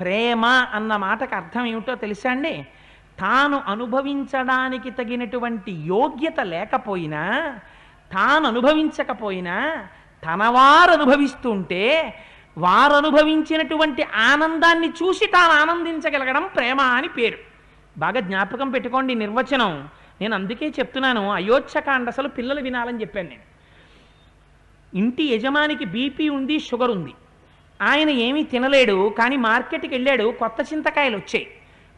ప్రేమ అన్న మాటకు అర్థం ఏమిటో తెలుసా అండి? తాను అనుభవించడానికి తగినటువంటి యోగ్యత లేకపోయినా, తాను అనుభవించకపోయినా తనవారు అనుభవిస్తుంటే వారు అనుభవించినటువంటి ఆనందాన్ని చూసి తాను ఆనందించగలగడం ప్రేమ అని పేరు. బాగా జ్ఞాపకం పెట్టుకోండి నిర్వచనం. నేను అందుకే చెప్తున్నాను, అయోధ్యకాండ అసలు పిల్లలు వినాలని చెప్పాను నేను. ఇంటి యజమానికి బీపీ ఉంది, షుగర్ ఉంది. ఆయన ఏమీ తినలేడు, కానీ మార్కెట్కి వెళ్ళాడు. కొత్త చింతకాయలు వచ్చాయి,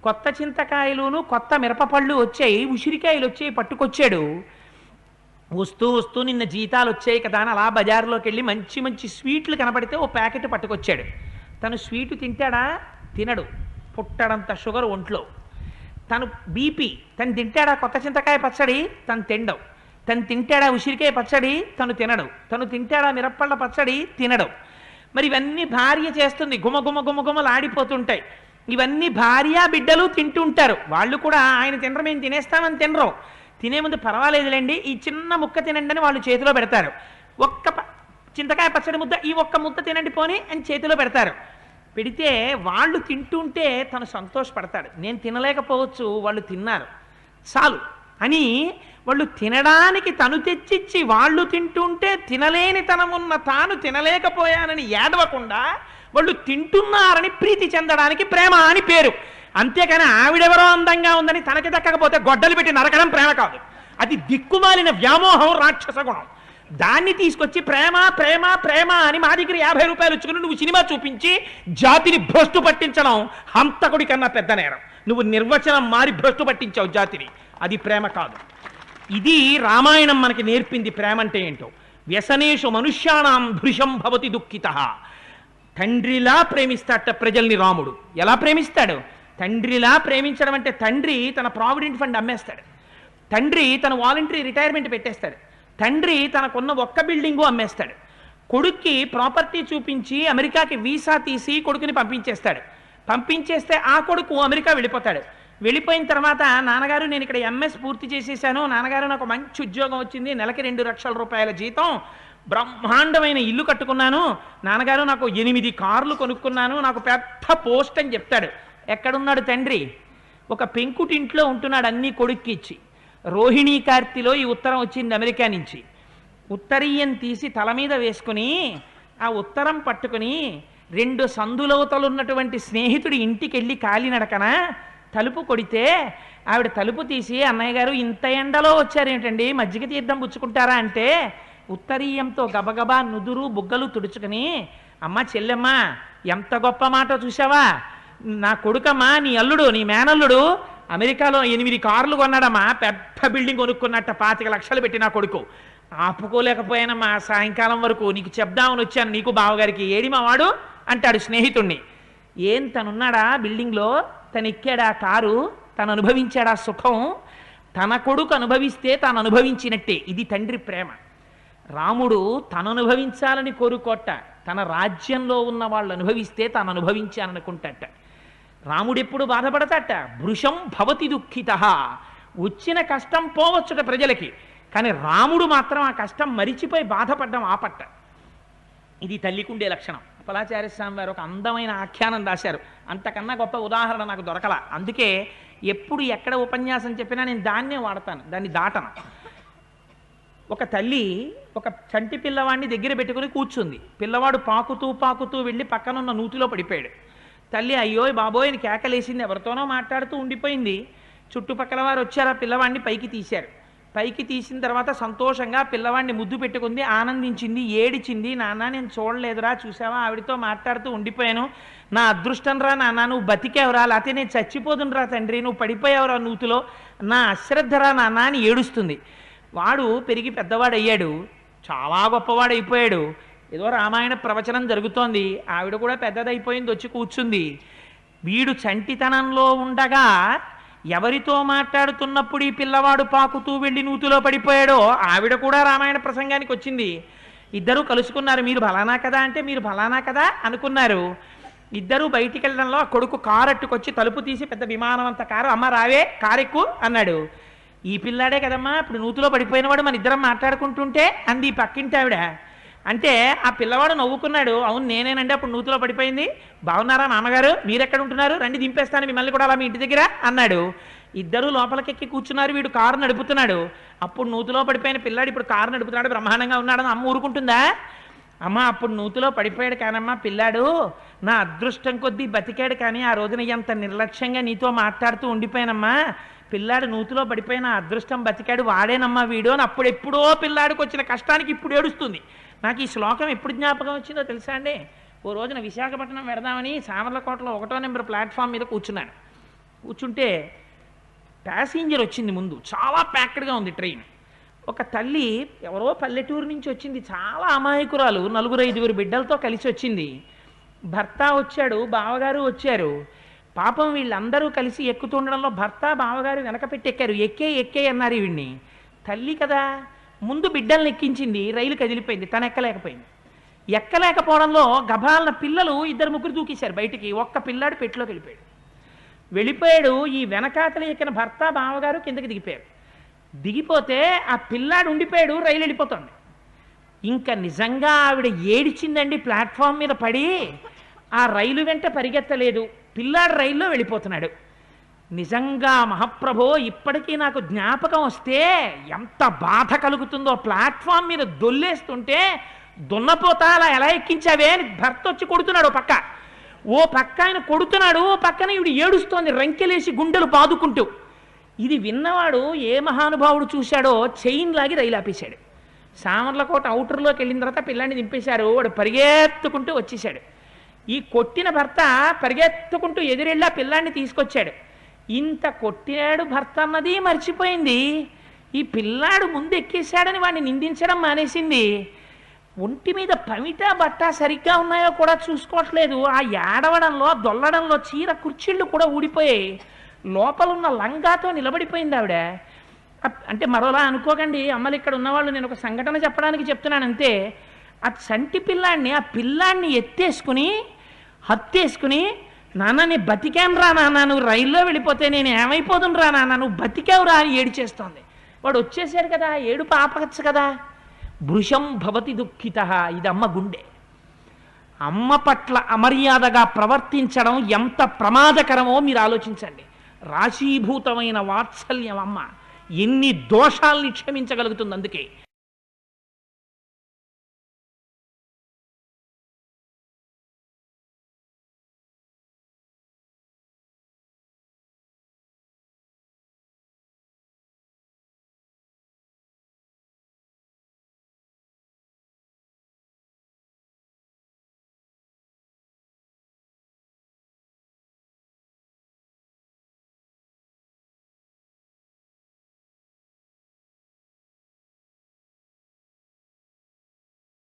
కొత్త చింతకాయలును కొత్త మిరపపళ్ళు వచ్చాయి, ఉసిరికాయలు వచ్చాయి, పట్టుకొచ్చాడు. వస్తూ వస్తూ నిన్న జీతాలు వచ్చాయి కదా అని అలా బజార్లోకి వెళ్ళి మంచి మంచి స్వీట్లు కనపడితే ఓ ప్యాకెట్ పట్టుకొచ్చాడు. తను స్వీటు తింటాడా? తినడు, పుట్టడంత షుగర్ ఒంట్లో. తను బీపీ, తను తింటాడా కొత్త చింతకాయ పచ్చడి? తను తినడు. తను తింటాడా ఉసిరికాయ పచ్చడి? తను తినడు. తను తింటాడా మిరప్పళ్ళ పచ్చడి? తినడు. మరి ఇవన్నీ భార్య చేస్తుంది, గుమ గుమ గుమ గుమలాడిపోతుంటాయి. ఇవన్నీ భార్య బిడ్డలు తింటుంటారు. వాళ్ళు కూడా ఆయన తినరు, మేము తినేస్తామని తినరు. తినే ముందు పర్వాలేదులేండి ఈ చిన్న ముక్క తినండి అని వాళ్ళు చేతిలో పెడతారు. ఒక్క చింతకాయ పచ్చడి ముద్ద, ఈ ఒక్క ముద్ద తినండి పోనీ అని చేతిలో పెడతారు. పెడితే వాళ్ళు తింటుంటే తను సంతోషపడతాడు. నేను తినలేకపోవచ్చు, వాళ్ళు తిన్నారు చాలు అని వాళ్ళు తినడానికి తను తెచ్చిచ్చి వాళ్ళు తింటుంటే తినలేని తనమున్న తాను తినలేకపోయానని ఏడవకుండా వాళ్ళు తింటున్నారని ప్రీతి చెందడానికి ప్రేమ అని పేరు. అంతేకాని ఆవిడెవరో అందంగా ఉందని తనకి దక్కకపోతే గొడ్డలు పెట్టి నరకడం ప్రేమ కాదు. అది దిక్కుమాలిన వ్యామోహం, రాక్షస గుణం. దాన్ని తీసుకొచ్చి ప్రేమ ప్రేమ ప్రేమ అని మా దగ్గర 50 రూపాయలు ఇచ్చుకుని నువ్వు సినిమా చూపించి జాతిని భ్రష్టు పట్టించడం హంతకుడి కన్నా పెద్ద నేరం. నువ్వు నిర్వచనం మారి భ్రష్టు పట్టించావు జాతిని, అది ప్రేమ కాదు. ఇది రామాయణం మనకి నేర్పింది ప్రేమ అంటే ఏంటో. వ్యసనేషు మనుష్యాణం భృశం భవతి దుఃఖితః. తండ్రిలా ప్రేమిస్తాట ప్రజల్ని రాముడు. ఎలా ప్రేమిస్తాడు? తండ్రిలా ప్రేమించడం అంటే తండ్రి తన ప్రావిడెంట్ ఫండ్ అమ్మేస్తాడు, తండ్రి తన వాలంటరీ రిటైర్మెంట్ పెట్టేస్తాడు, తండ్రి తనకున్న ఒక్క బిల్డింగు అమ్మేస్తాడు, కొడుక్కి ప్రాపర్టీ చూపించి అమెరికాకి వీసా తీసి కొడుకుని పంపించేస్తాడు. పంపించేస్తే ఆ కొడుకు అమెరికా వెళ్ళిపోతాడు. వెళ్ళిపోయిన తర్వాత నాన్నగారు నేను ఇక్కడ ఎంఎస్ పూర్తి చేసేసాను, నాన్నగారు నాకు మంచి ఉద్యోగం వచ్చింది, నెలకి 2 లక్షల రూపాయల జీతం, బ్రహ్మాండమైన ఇల్లు కట్టుకున్నాను, నాన్నగారు నాకు 8 కార్లు కొనుక్కున్నాను, నాకు పెద్ద పోస్ట్ అని చెప్తాడు. ఎక్కడున్నాడు తండ్రి? ఒక పెంకుటింట్లో ఉంటున్నాడు అన్నీ కొడుక్కి ఇచ్చి. రోహిణీ కార్తిలో ఈ ఉత్తరం వచ్చింది అమెరికా నుంచి. ఉత్తరీయం తీసి తల మీద వేసుకుని ఆ ఉత్తరం పట్టుకుని 2 సందులవతలున్నటువంటి స్నేహితుడి ఇంటికి వెళ్ళి కాలినడకన తలుపు కొడితే ఆవిడ తలుపు తీసి అన్నయ్య గారు ఇంత ఎండలో వచ్చారేంటండి, మజ్జిగ తీర్థం పుచ్చుకుంటారా అంటే ఉత్తరీయంతో గబగబా నుదురు బుగ్గలు తుడుచుకుని అమ్మ చెల్లెమ్మ ఎంత గొప్ప మాట చూసావా, నా కొడుకమ్మా నీ అల్లుడు నీ మేనల్లుడు అమెరికాలో 8 కార్లు కొన్నాడమ్మా, పెద్ద బిల్డింగ్ కొనుక్కున్నట్ట 25 లక్షలు పెట్టి నా కొడుకు. ఆపుకోలేకపోయానమ్మా సాయంకాలం వరకు, నీకు చెప్దామని వచ్చాను నీకు బావగారికి, ఏడి మా వాడు అంటాడు స్నేహితుణ్ణి. ఏం తనున్నాడా బిల్డింగ్లో, తను ఎక్కాడా కారు, తను అనుభవించాడా సుఖం, తన కొడుకు అనుభవిస్తే తాను అనుభవించినట్టే. ఇది తండ్రి ప్రేమ. రాముడు తను అనుభవించాలని కోరుకోట, తన రాజ్యంలో ఉన్న వాళ్ళు అనుభవిస్తే తాను అనుభవించాలనుకుంటాట. రాముడు ఎప్పుడు బాధపడతాట? భృశం భవతి దుఃఖితః. వచ్చిన కష్టం పోవచ్చుట ప్రజలకి, కానీ రాముడు మాత్రం ఆ కష్టం మరిచిపోయి బాధపడ్డం ఆపట్ట. ఇది తల్లికుండే లక్షణం. అప్పలాచార్య స్వామి వారు ఒక అందమైన ఆఖ్యానం రాశారు, అంతకన్నా గొప్ప ఉదాహరణ నాకు దొరకల. అందుకే ఎప్పుడు ఎక్కడ ఉపన్యాసం చెప్పినా నేను దాన్నే వాడతాను, దాన్ని దాటను. ఒక తల్లి ఒక చంటి పిల్లవాడిని దగ్గర పెట్టుకుని కూర్చుంది. పిల్లవాడు పాకుతూ పాకుతూ వెళ్ళి పక్కనున్న నూతిలో పడిపోయాడు. తల్లి అయ్యో బాబోయ్ అని కేకలేసింది, ఎవరితోనో మాట్లాడుతూ ఉండిపోయింది. చుట్టుపక్కల వారు వచ్చారు, ఆ పిల్లవాడిని పైకి తీశారు. పైకి తీసిన తర్వాత సంతోషంగా పిల్లవాడిని ముద్దు పెట్టుకుంది, ఆనందించింది, ఏడిచింది. నాన్న నేను చూడలేదురా, చూసావా ఆవిడతో మాట్లాడుతూ ఉండిపోయాను, నా అదృష్టం రా నాన్న, నువ్వు బతికేవరా, లేకపోతే నేను చచ్చిపోదునురా తండ్రి, నువ్వు పడిపోయావురా నూతిలో, నా అశ్రద్ధరా నాన్న అని ఏడుస్తుంది. వాడు పెరిగి పెద్దవాడయ్యాడు, చాలా గొప్పవాడైపోయాడు. ఏదో రామాయణ ప్రవచనం జరుగుతోంది, ఆవిడ కూడా పెద్దదైపోయింది, వచ్చి కూర్చుంది. వీడు చంటితనంలో ఉండగా ఎవరితో మాట్లాడుతున్నప్పుడు ఈ పిల్లవాడు పాకుతూ వెళ్ళి నూతిలో పడిపోయాడో ఆవిడ కూడా రామాయణ ప్రసంగానికి వచ్చింది. ఇద్దరూ కలుసుకున్నారు, మీరు ఫలానా కదా అంటే మీరు ఫలానా కదా అనుకున్నారు. ఇద్దరూ బయటికి వెళ్ళడంలో ఆ కొడుకు కారు అట్టుకొచ్చి తలుపు తీసి పెద్ద విమానం అంత కారు, అమ్మ రావే కారెక్కు అన్నాడు. ఈ పిల్లాడే కదమ్మా ఇప్పుడు నూతిలో పడిపోయినవాడు, మన ఇద్దరం మాట్లాడుకుంటుంటే అంది పక్కింటి ఆవిడ. అంటే ఆ పిల్లవాడు నవ్వుకున్నాడు. అవును నేనేనండి అప్పుడు నూతిలో పడిపోయింది. బాగున్నారా నాన్నగారు, మీరెక్కడ ఉంటున్నారు, రండి దింపేస్తాను మిమ్మల్ని కూడా అలా మీ ఇంటి దగ్గర అన్నాడు. ఇద్దరు లోపలికెక్కి కూర్చున్నారు. వీడు కారు నడుపుతున్నాడు. అప్పుడు నూతిలో పడిపోయిన పిల్లాడు ఇప్పుడు కారు నడుపుతున్నాడు, బ్రహ్మాండంగా ఉన్నాడని అమ్మ ఊరుకుంటుందా? అమ్మ అప్పుడు నూతిలో పడిపోయాడు కానమ్మా పిల్లాడు, నా అదృష్టం కొద్దీ బతికాడు, కానీ ఆ రోజున ఎంత నిర్లక్ష్యంగా నీతో మాట్లాడుతూ ఉండిపోయానమ్మా. పిల్లాడు నూతిలో పడిపోయిన అదృష్టం బతికాడు, వాడేనమ్మా వీడు అని అప్పుడెప్పుడో పిల్లాడికి వచ్చిన కష్టానికి ఇప్పుడు ఏడుస్తుంది. నాకు ఈ శ్లోకం ఎప్పుడు జ్ఞాపకం వచ్చిందో తెలుసా అండి? ఓ రోజున విశాఖపట్నం వెడదామని సామర్లకోటలో 1వ నెంబర్ ప్లాట్ఫామ్ మీద కూర్చున్నాను. కూర్చుంటే ప్యాసింజర్ వచ్చింది ముందు, చాలా ప్యాక్డ్గా ఉంది ట్రైన్. ఒక తల్లి ఎవరో పల్లెటూరు నుంచి వచ్చింది, చాలా అమాయకురాలు, 4-5 బిడ్డలతో కలిసి వచ్చింది. భర్త వచ్చాడు, బావగారు వచ్చారు. పాపం వీళ్ళందరూ కలిసి ఎక్కుతుండడంలో భర్త బావగారు వెనక పెట్టి ఎక్కారు. ఎక్కే అన్నారు వీడిని. తల్లి కదా ముందు బిడ్డల్ని ఎక్కించింది, రైలు కదిలిపోయింది, తను ఎక్కలేకపోయింది. ఎక్కలేకపోవడంలో గభాలన పిల్లలు 2-3 దూకేశారు బయటికి. ఒక్క పిల్లాడు పెట్టిలోకి వెళ్ళిపోయాడు. ఈ వెనకాతలు ఎక్కిన భర్త బావగారు కిందకి దిగిపోయారు. దిగిపోతే ఆ పిల్లాడు ఉండిపోయాడు, రైలు వెళ్ళిపోతుంది. ఇంకా నిజంగా ఆవిడ ఏడిచిందండి ప్లాట్ఫామ్ మీద పడి. ఆ రైలు వెంట పరిగెత్తలేదు, పిల్లాడు రైల్లో వెళ్ళిపోతున్నాడు. నిజంగా మహాప్రభో ఇప్పటికీ నాకు జ్ఞాపకం వస్తే ఎంత బాధ కలుగుతుందో. ప్లాట్ఫామ్ మీద దొల్లేస్తుంటే దున్నపోతా అలా ఎలా ఎక్కించావే అని భర్త వచ్చి కొడుతున్నాడు. ఓ పక్క ఆయన కొడుతున్నాడు, ఓ పక్కన ఇవిడు ఏడుస్తోంది రంకెలేసి గుండెలు బాదుకుంటూ. ఇది విన్నవాడు ఏ మహానుభావుడు చూశాడో చైన్ లాగి రైలు ఆపేశాడు. సామర్లకోట అవుటర్లోకి వెళ్ళిన తర్వాత పిల్లాన్ని దింపేశారు. వాడు పరిగెత్తుకుంటూ వచ్చేసాడు. ఈ కొట్టిన భర్త పరిగెత్తుకుంటూ ఎదురెళ్ళి ఆ పిల్లాన్ని తీసుకొచ్చాడు. ఇంత కొట్టాడు భర్త అన్నది మర్చిపోయింది. ఈ పిల్లాడు ముందు ఎక్కేశాడని వాడిని నిందించడం మానేసింది. ఒంటి మీద పమిట బట్ట సరిగ్గా ఉన్నాయో కూడా చూసుకోవట్లేదు. ఆ ఏడవడంలో దొల్లడంలో చీర కుర్చీళ్ళు కూడా ఊడిపోయాయి. లోపలున్న లంగాతో నిలబడిపోయింది ఆవిడ. అంటే మరోలా అనుకోకండి అమ్మలు, ఇక్కడ ఉన్నవాళ్ళు నేను ఒక సంఘటన చెప్పడానికి చెప్తున్నాను అంతే. ఆ చంటి పిల్లాడిని, ఆ పిల్లాడిని ఎత్తేసుకుని హత్తేసుకుని, నాన్న నీ బతికాను రా నాన్న, నువ్వు రైల్లో వెళ్ళిపోతే నేను ఏమైపోదును రా నాన్న, నువ్వు బతికావు రా అని ఏడిచేస్తోంది. వాడు వచ్చేసాడు కదా, ఏడుపు ఆపవచ్చు కదా. భృశం భవతి దుఃఖిత, ఇది అమ్మ గుండె. అమ్మ పట్ల అమర్యాదగా ప్రవర్తించడం ఎంత ప్రమాదకరమో మీరు ఆలోచించండి. రాశీభూతమైన వాత్సల్యం అమ్మ ఎన్ని దోషాల్ని క్షమించగలుగుతుంది. అందుకే